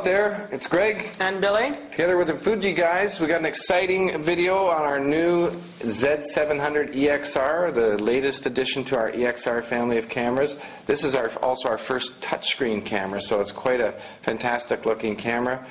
there, it's Greg. And Billy. Together with the Fuji guys, we got an exciting video on our new Z700 EXR, the latest addition to our EXR family of cameras. This is also our first touchscreen camera, so it's quite a fantastic looking camera.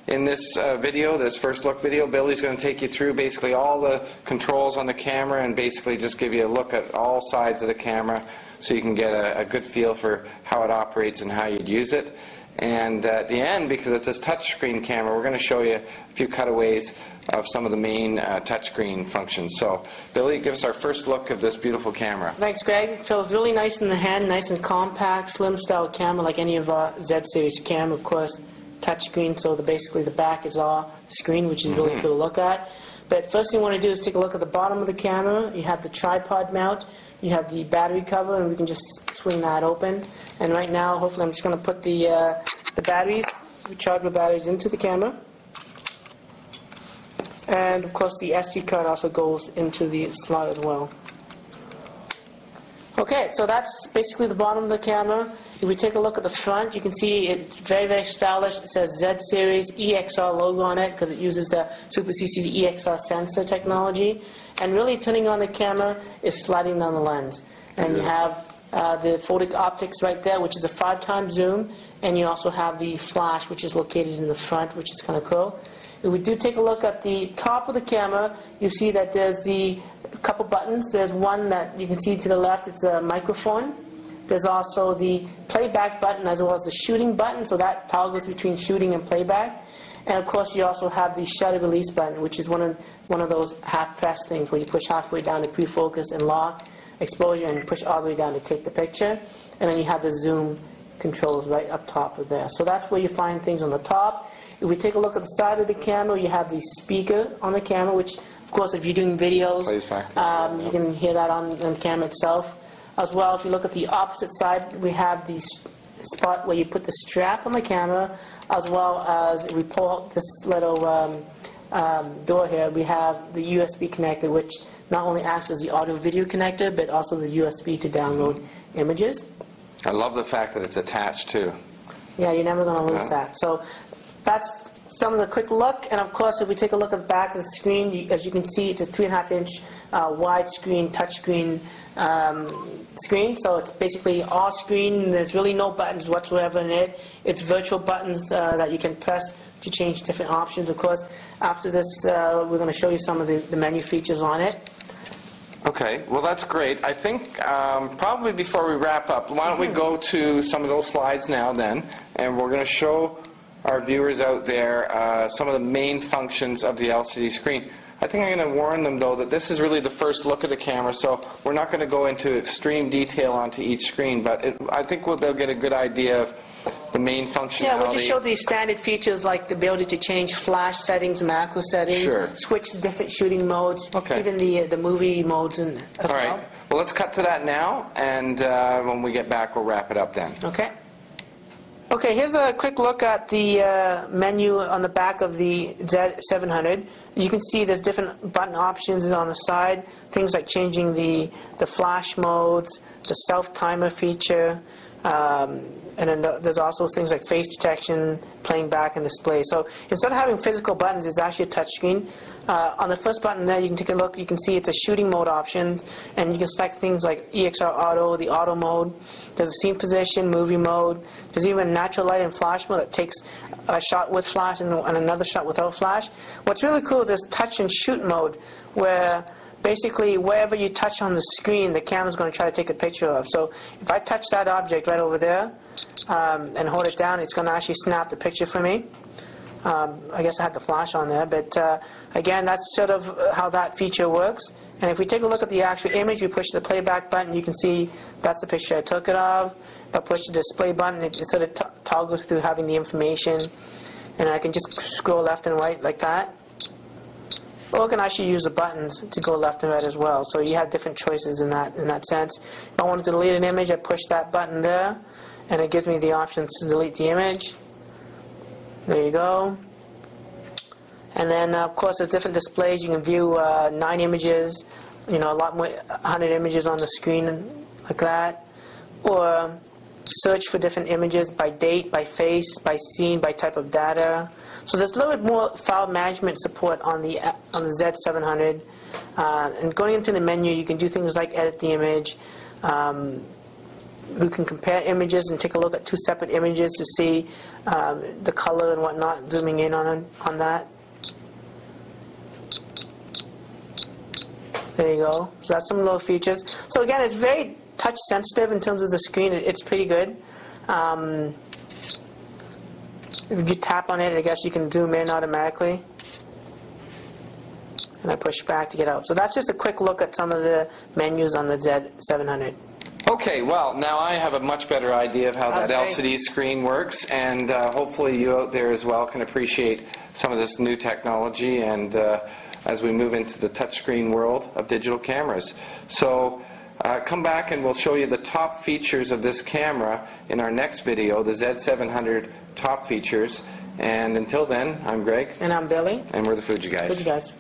In this video, this first look video, Billy's going to take you through basically all the controls on the camera and basically just give you a look at all sides of the camera so you can get a good feel for how it operates and how you'd use it. And at the end, because it's a touchscreen camera, we're going to show you a few cutaways of some of the main touchscreen functions. So, Billy, give us our first look of this beautiful camera. Thanks, Greg. It feels really nice in the hand, nice and compact, slim style camera like any of our Z series camera, of course. Touchscreen, so basically the back is our screen, which is really cool to look at. But first thing you want to do is take a look at the bottom of the camera. You have the tripod mount, you have the battery cover, and we can just swing that open. And right now, hopefully, I'm just going to put the batteries, rechargeable batteries, into the camera. And of course, the SD card also goes into the slot as well. Okay, so that's basically the bottom of the camera. If we take a look at the front, you can see it's very, very stylish. It says Z Series EXR logo on it because it uses the Super CCD EXR sensor technology. And really turning on the camera is sliding down the lens. And you have the photic optics right there, which is a 5x zoom. And you also have the flash, which is located in the front, which is kind of cool. If we do take a look at the top of the camera, you see that there's a couple buttons. There's one that you can see to the left, it's a microphone. There's also the playback button as well as the shooting button, so that toggles between shooting and playback. And of course, you also have the shutter release button, which is one of those half-press things where you push halfway down to pre-focus and lock exposure and push all the way down to take the picture. And then you have the zoom controls right up top of there. So that's where you find things on the top. If we take a look at the side of the camera, you have the speaker on the camera, which, of course, if you're doing videos, you can hear that on the camera itself. As well, if you look at the opposite side, we have the spot where you put the strap on the camera, as well as we pull out this little door here. We have the USB connector, which not only acts as the audio-video connector, but also the USB to download images. I love the fact that it's attached, too. Yeah, you're never going to lose that. So that's some of the quick look. And, of course, if we take a look at the back of the screen, as you can see, it's a 3.5-inch widescreen, touchscreen screen. So it's basically all screen. There's really no buttons whatsoever in it. It's virtual buttons that you can press to change different options. Of course, after this, we're going to show you some of the menu features on it. Okay, well that's great. I think probably before we wrap up, why don't we go to some of those slides now then, and we're going to show our viewers out there some of the main functions of the LCD screen. I think I'm going to warn them, though, that this is really the first look at the camera, so we're not going to go into extreme detail onto each screen, but I think they'll get a good idea of the main functionality. Yeah, we'll just show the standard features like the ability to change flash settings, macro settings, switch to different shooting modes, even the movie modes as well. All right. Well, let's cut to that now, and when we get back, we'll wrap it up then. Okay. Okay, here's a quick look at the menu on the back of the Z700. You can see there's different button options on the side, things like changing the flash modes, the self-timer feature, and then there's also things like face detection, playing back, and display. So instead of having physical buttons, it's actually a touch screen. On the first button there, you can take a look. You can see it's a shooting mode option, and you can select things like EXR Auto, the auto mode. There's a scene position, movie mode. There's even natural light and flash mode that takes a shot with flash and another shot without flash. What's really cool is touch and shoot mode, where basically wherever you touch on the screen, the camera's going to try to take a picture of. So if I touch that object right over there and hold it down, it's going to actually snap the picture for me. I guess I had the flash on there, but again, that's sort of how that feature works. And if we take a look at the actual image, we push the playback button, you can see that's the picture I took it of. If I push the display button, it sort of toggles through having the information, and I can just scroll left and right like that. Or I can actually use the buttons to go left and right as well. So you have different choices in that sense. If I wanted to delete an image, I push that button there, and it gives me the option to delete the image. There you go. And then, of course, there's different displays. You can view 9 images, a lot more, 100 images on the screen like that. Or search for different images by date, by face, by scene, by type of data. So there's a little bit more file management support on the Z700. And going into the menu, you can do things like edit the image. We can compare images and take a look at two separate images to see the color and whatnot, zooming in on that. There you go. So that's some little features. So again, it's very touch sensitive in terms of the screen. It's pretty good. If you tap on it, I guess you can zoom in automatically. And I push back to get out. So that's just a quick look at some of the menus on the Z700. Okay, well, now I have a much better idea of how that LCD screen works, and hopefully you out there as well can appreciate some of this new technology and as we move into the touchscreen world of digital cameras. So come back and we'll show you the top features of this camera in our next video, the Z700 top features. And until then, I'm Greg. And I'm Billy. And we're the Fuji Guys. Fuji Guys.